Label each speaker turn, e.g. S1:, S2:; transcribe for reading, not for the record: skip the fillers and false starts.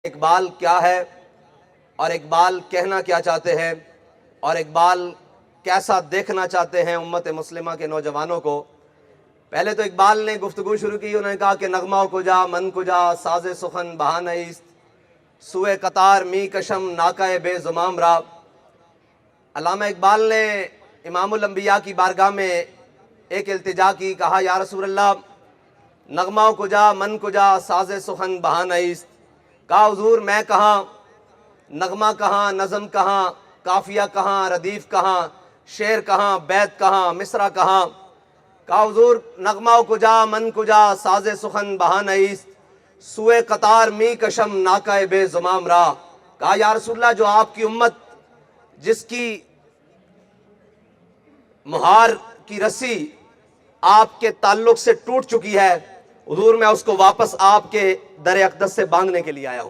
S1: इकबाल क्या है और इकबाल कहना क्या चाहते हैं और इकबाल कैसा देखना चाहते हैं उम्मत मुस्लिमा के नौजवानों को। पहले तो इकबाल ने गुफ्तगू शुरू की, उन्होंने कहा कि नगमा कुजा मन कुजा साजे सुखन बहानईस्त सुए कतार मी कशम नाकाए बेजुमाम रा। अल्लामा इकबाल ने इमामुल अंबिया की बारगाह में एक इल्तिजा की, कहा या रसूल अल्लाह नगमा कुजा मन कुजा साजे सुखन बहानईस्त। कहा हुजूर मैं कहाँ, नगमा कहाँ, नज़म कहाँ, काफिया कहाँ, रदीफ कहाँ, शेर कहाँ, बैत कहाँ, मिसरा कहाँ। कहा हुजूर नगमा कुजा मन कुजा साजे सुखन बहानईस्त सुए कतार मी कशम नाकाए बेजुमाम रा। कहा या रसूलल्लाह जो आपकी उम्मत जिसकी मुहार की रस्सी आपके ताल्लुक से टूट चुकी है, हुजूर मैं उसको वापस आपके दर अक़दस से बांधने के लिए आया हूँ।